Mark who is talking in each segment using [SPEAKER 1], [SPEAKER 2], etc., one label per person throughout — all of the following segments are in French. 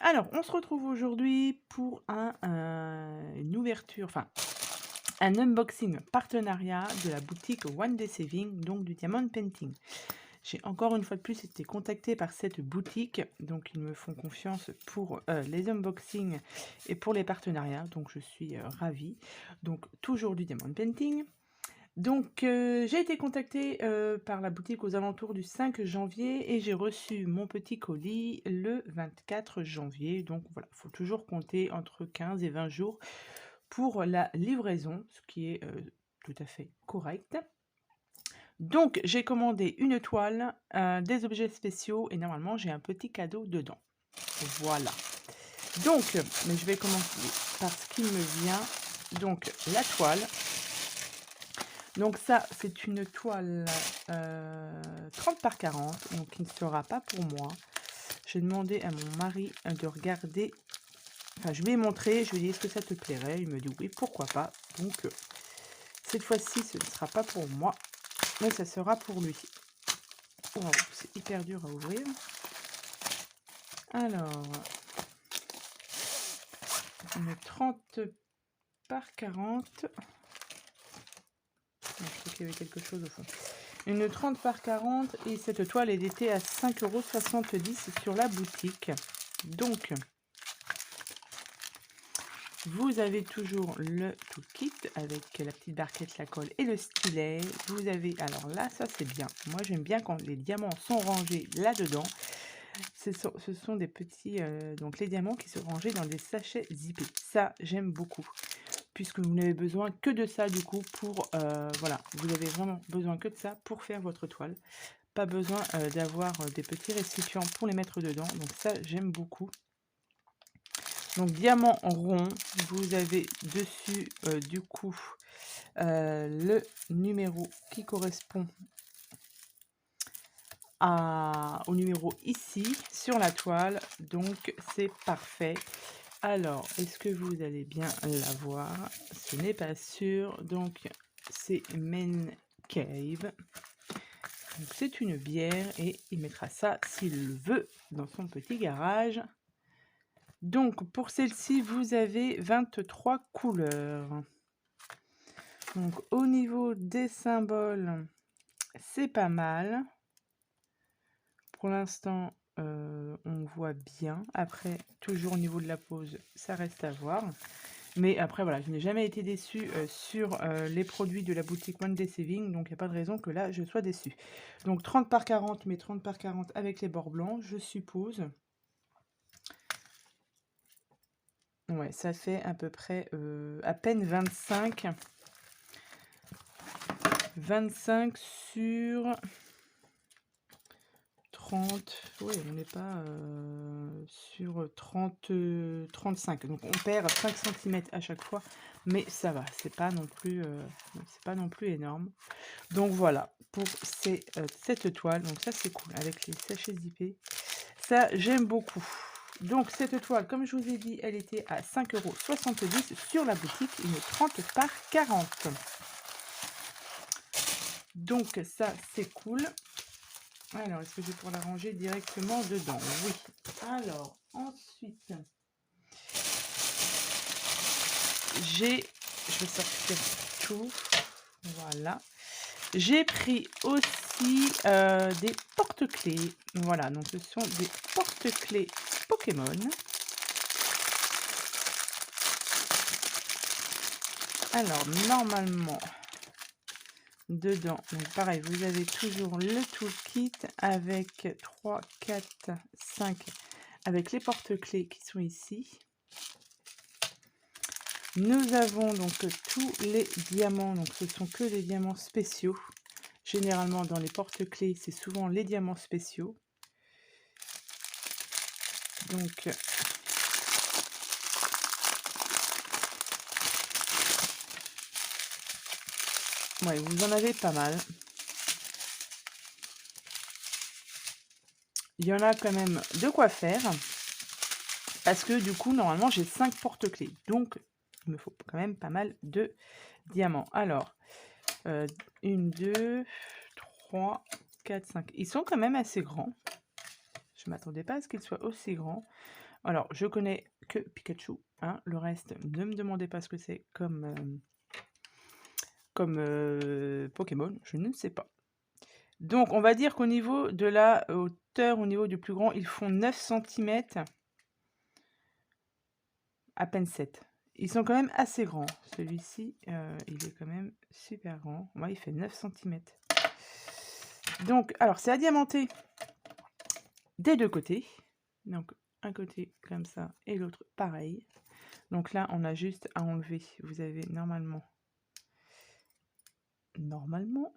[SPEAKER 1] Alors, on se retrouve aujourd'hui pour une ouverture, enfin, un unboxing partenariat de la boutique One Day Saving, donc du diamond painting. J'ai encore une fois de plus été contactée par cette boutique, donc ils me font confiance pour les unboxings et pour les partenariats, donc je suis ravie. Donc, toujours du diamond painting. Donc, j'ai été contactée, par la boutique aux alentours du 5 janvier et j'ai reçu mon petit colis le 24 janvier. Donc voilà, il faut toujours compter entre 15 et 20 jours pour la livraison, ce qui est, tout à fait correct. Donc j'ai commandé une toile, des objets spéciaux et normalement j'ai un petit cadeau dedans. Voilà. Donc, mais je vais commencer par ce qui me vient. Donc la toile. Donc ça, c'est une toile 30 par 40, donc qui ne sera pas pour moi. J'ai demandé à mon mari de regarder, enfin je lui ai montré, je lui ai dit est-ce que ça te plairait? Il me dit oui, pourquoi pas. Donc cette fois-ci, ce ne sera pas pour moi, mais ça sera pour lui. Waouh, c'est hyper dur à ouvrir. Alors, une 30 par 40. Je crois qu'il y avait quelque chose au fond. Une 30 par 40 et cette toile est était à 5,70 € sur la boutique. Donc, vous avez toujours le toolkit avec la petite barquette, la colle et le stylet. Vous avez, alors là, ça c'est bien. Moi j'aime bien quand les diamants sont rangés là-dedans. Ce sont des petits, donc les diamants qui sont rangés dans des sachets zippés. Ça, j'aime beaucoup. Puisque vous n'avez besoin que de ça du coup pour, voilà, vous avez vraiment besoin que de ça pour faire votre toile. Pas besoin d'avoir des petits récipients pour les mettre dedans. Donc ça, j'aime beaucoup. Donc diamant rond, vous avez dessus du coup le numéro qui correspond au numéro ici sur la toile. Donc c'est parfait. Alors, est-ce que vous allez bien la voir? Ce n'est pas sûr. Donc c'est Men Cave. C'est une bière et il mettra ça s'il veut dans son petit garage. Donc pour celle-ci, vous avez 23 couleurs. Donc au niveau des symboles, c'est pas mal. Pour l'instant, on voit bien. Après, toujours au niveau de la pose, ça reste à voir. Mais après, voilà, je n'ai jamais été déçue sur les produits de la boutique One Day Saving, donc il n'y a pas de raison que là, je sois déçue. Donc 30 par 40, mais 30 par 40 avec les bords blancs, je suppose. Ouais, ça fait à peu près à peine 25. 25 sur 30. Oui, on n'est pas sur 30, 35. Donc on perd 5 cm à chaque fois, mais ça va, c'est pas non plus énorme. Donc voilà, pour cette toile, donc ça c'est cool, avec les sachets zippés. Ça, j'aime beaucoup. Donc cette toile, comme je vous ai dit, elle était à 5,70 € sur la boutique, une 30 par 40. Donc ça, c'est cool. Alors, est-ce que je vais pouvoir la ranger directement dedans? Oui. Alors, ensuite, je vais sortir tout. Voilà. J'ai pris aussi des porte-clés. Voilà, donc ce sont des porte-clés Pokémon. Alors, normalement, dedans, donc pareil, vous avez toujours le toolkit avec 3, 4, 5, avec les porte-clés qui sont ici. Nous avons donc tous les diamants, donc ce sont que des diamants spéciaux. Généralement dans les porte-clés, c'est souvent les diamants spéciaux. Donc ouais, vous en avez pas mal. Il y en a quand même de quoi faire. Parce que du coup, normalement, j'ai 5 porte-clés. Donc, il me faut quand même pas mal de diamants. Alors, 1, 2, 3, 4, 5. Ils sont quand même assez grands. Je ne m'attendais pas à ce qu'ils soient aussi grands. Alors, je connais que Pikachu, hein, le reste, ne me demandez pas ce que c'est comme Pokémon, je ne sais pas. Donc, on va dire qu'au niveau de la hauteur, au niveau du plus grand, ils font 9 centimètres, à peine 7. Ils sont quand même assez grands. Celui-ci, il est quand même super grand. Moi, il fait 9 centimètres. Donc, alors, c'est adiamanté des deux côtés. Donc, un côté comme ça et l'autre pareil. Donc là, on a juste à enlever. Vous avez normalement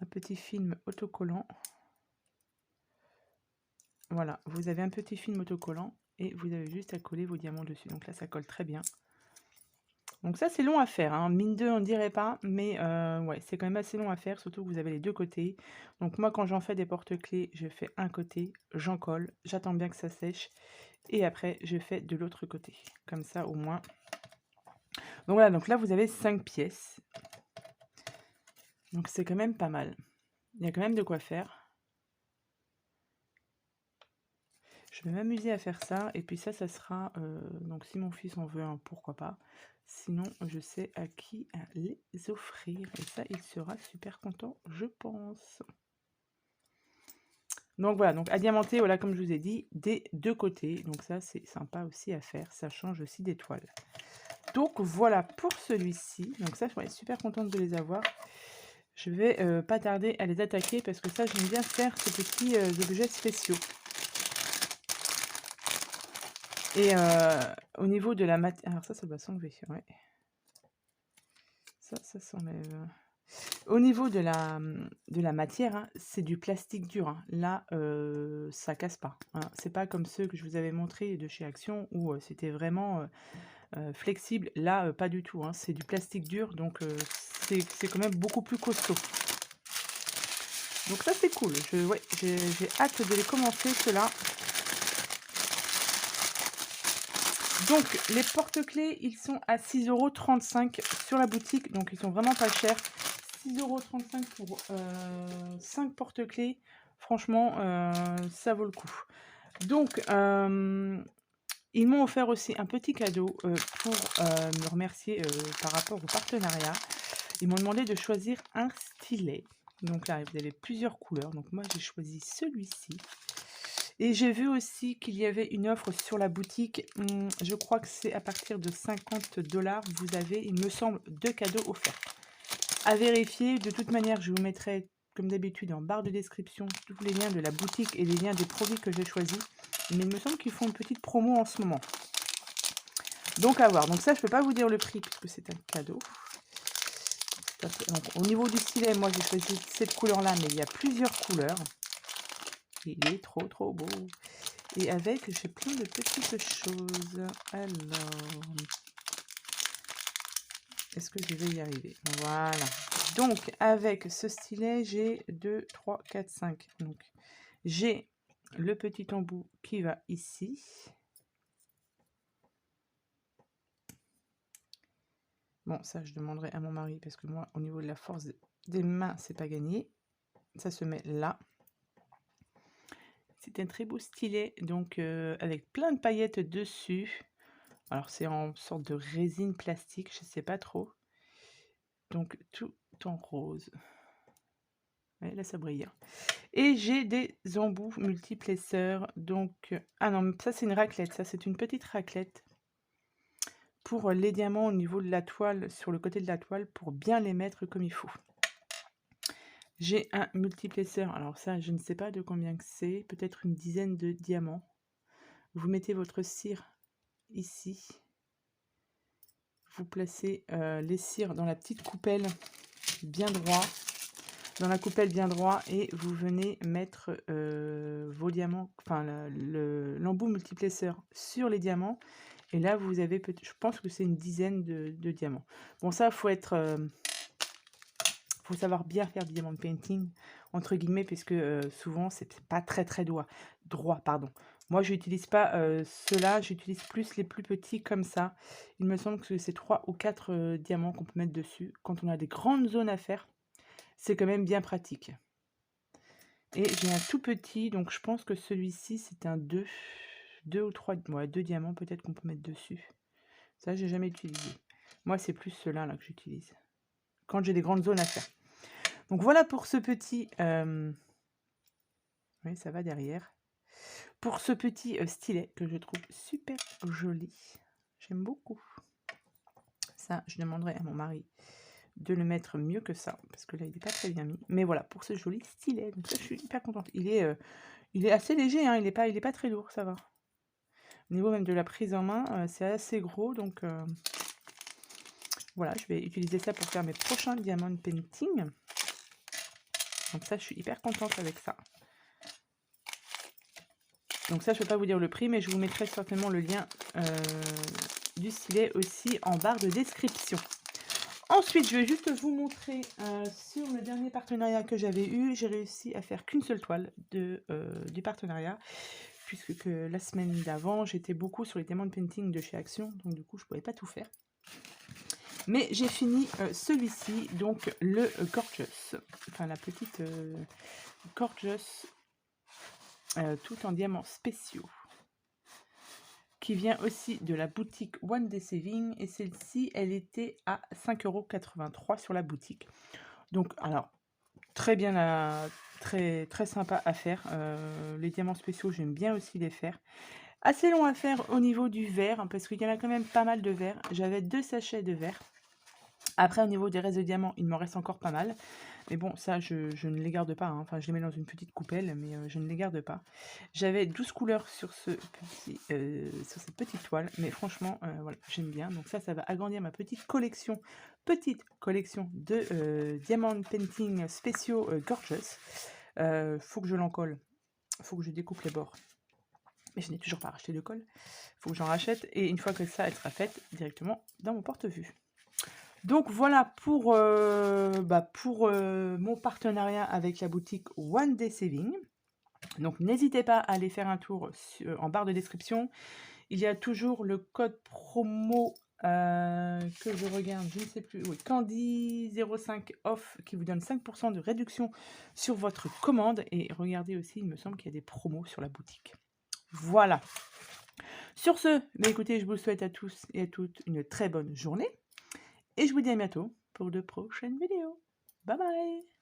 [SPEAKER 1] un petit film autocollant. Voilà, vous avez un petit film autocollant et vous avez juste à coller vos diamants dessus. Donc là, ça colle très bien. Donc ça, c'est long à faire, hein. Mine de, on dirait pas, mais ouais, c'est quand même assez long à faire, surtout que vous avez les deux côtés. Donc moi, quand j'en fais des porte-clés, je fais un côté, j'en colle, j'attends bien que ça sèche, et après, je fais de l'autre côté. Comme ça, au moins. Donc voilà, donc là, vous avez 5 pièces. Donc c'est quand même pas mal. Il y a quand même de quoi faire. Je vais m'amuser à faire ça. Et puis ça sera... donc si mon fils en veut un, pourquoi pas. Sinon, je sais à qui les offrir. Et ça, il sera super content, je pense. Donc voilà, donc à diamanter, voilà, comme je vous ai dit, des deux côtés. Donc ça, c'est sympa aussi à faire. Ça change aussi d'étoiles. Donc voilà pour celui-ci. Donc ça, je suis super contente de les avoir. Je vais pas tarder à les attaquer parce que ça, j'aime bien faire ces petits objets spéciaux. Et au niveau de la matière... Alors ça doit s'enlever, ouais. Ça s'enlève. Au niveau de la matière, hein, c'est du plastique dur, hein. Là, ça casse pas, hein. C'est pas comme ceux que je vous avais montrés de chez Action où c'était vraiment flexible. Là, pas du tout, hein. C'est du plastique dur, donc c'est quand même beaucoup plus costaud. Donc ça, c'est cool. Ouais, j'ai hâte de les commencer, ceux-là. Donc, les porte-clés, ils sont à 6,35 € sur la boutique. Donc, ils sont vraiment pas chers. 6,35 € pour 5 porte-clés. Franchement, ça vaut le coup. Donc, ils m'ont offert aussi un petit cadeau pour me remercier par rapport au partenariat. Ils m'ont demandé de choisir un stylet. Donc là, vous avez plusieurs couleurs. Donc moi, j'ai choisi celui-ci. Et j'ai vu aussi qu'il y avait une offre sur la boutique. Je crois que c'est à partir de 50 $. Vous avez, il me semble, 2 cadeaux offerts. À vérifier. De toute manière, je vous mettrai, comme d'habitude, en barre de description, tous les liens de la boutique et les liens des produits que j'ai choisis. Mais il me semble qu'ils font une petite promo en ce moment. Donc à voir. Donc ça, je ne peux pas vous dire le prix puisque c'est un cadeau. Donc, au niveau du stylet, moi j'ai choisi cette couleur-là, mais il y a plusieurs couleurs. Il est trop beau. Et avec, j'ai plein de petites choses. Alors, est-ce que je vais y arriver? Voilà. Donc, avec ce stylet, j'ai 2, 3, 4, 5. Donc, j'ai le petit embout qui va ici. Bon, ça, je demanderai à mon mari parce que moi, au niveau de la force des mains, c'est pas gagné. Ça se met là. C'est un très beau stylet, donc avec plein de paillettes dessus. Alors, c'est en sorte de résine plastique, je sais pas trop. Donc, tout en rose. Ouais, là, ça brille. Et j'ai des embouts multiplesseurs. Donc, ah non, ça, c'est une raclette. Ça, c'est une petite raclette pour les diamants au niveau de la toile, sur le côté de la toile, pour bien les mettre comme il faut. J'ai un multiplesseur. Alors ça, je ne sais pas de combien que c'est. Peut-être une dizaine de diamants. Vous mettez votre cire ici. Vous placez les cires dans la petite coupelle bien droit. Dans la coupelle bien droit. Et vous venez mettre vos diamants, enfin l'embout multiplesseur sur les diamants. Et là, vous avez, je pense que c'est une dizaine de diamants. Bon, ça, faut savoir bien faire du diamant painting, entre guillemets, puisque souvent, c'est pas très droit. Moi, je n'utilise pas ceux-là, j'utilise plus les plus petits comme ça. Il me semble que c'est 3 ou 4 diamants qu'on peut mettre dessus. Quand on a des grandes zones à faire, c'est quand même bien pratique. Et j'ai un tout petit, donc je pense que celui-ci, c'est un 2 2 ou 3, ouais, 2 diamants peut-être qu'on peut mettre dessus. Ça, j'ai jamais utilisé. Moi, c'est plus ceux-là là, que j'utilise. Quand j'ai des grandes zones à faire. Donc voilà pour ce petit... oui, ça va derrière. Pour ce petit stylet que je trouve super joli. J'aime beaucoup. Ça, je demanderai à mon mari de le mettre mieux que ça. Parce que là, il n'est pas très bien mis. Mais voilà, pour ce joli stylet. Donc ça, je suis hyper contente. Il est assez léger, hein, il est pas très lourd, ça va. Au niveau même de la prise en main, c'est assez gros. Donc voilà, je vais utiliser ça pour faire mes prochains diamond painting. Donc ça, je suis hyper contente avec ça. Donc ça, je ne peux pas vous dire le prix, mais je vous mettrai certainement le lien du stylet aussi en barre de description. Ensuite, je vais juste vous montrer sur le dernier partenariat que j'avais eu, j'ai réussi à faire qu'une seule toile du partenariat, puisque que la semaine d'avant, j'étais beaucoup sur les diamond painting de chez Action, donc du coup, je ne pouvais pas tout faire. Mais j'ai fini celui-ci, donc le Gorgeous, enfin la petite Gorgeous, tout en diamants spéciaux, qui vient aussi de la boutique One Day Saving, et celle-ci, elle était à 5,83 € sur la boutique. Donc, alors, très bien, très sympa à faire. Les diamants spéciaux, j'aime bien aussi les faire. Assez long à faire au niveau du verre, hein, parce qu'il y en a quand même pas mal de verre. J'avais 2 sachets de verre. Après, au niveau des restes de diamants, il m'en reste encore pas mal. Mais bon, ça, je ne les garde pas, hein. Enfin, je les mets dans une petite coupelle, mais je ne les garde pas. J'avais 12 couleurs sur cette petite toile. Mais franchement, voilà, j'aime bien. Donc ça va agrandir ma petite collection de diamond painting spéciaux Gorgeous. Faut que je l'encolle. Faut que je découpe les bords. Mais je n'ai toujours pas racheté de colle. Faut que j'en rachète. Et une fois que ça, elle sera faite, directement dans mon porte-vue. Donc voilà pour mon partenariat avec la boutique One Day Saving. Donc n'hésitez pas à aller faire un tour en barre de description. Il y a toujours le code promo que je regarde, je ne sais plus, oui, Candy05 off qui vous donne 5% de réduction sur votre commande. Et regardez aussi, il me semble qu'il y a des promos sur la boutique. Voilà. Sur ce, écoutez, je vous souhaite à tous et à toutes une très bonne journée. Et je vous dis à bientôt pour de prochaines vidéos. Bye bye!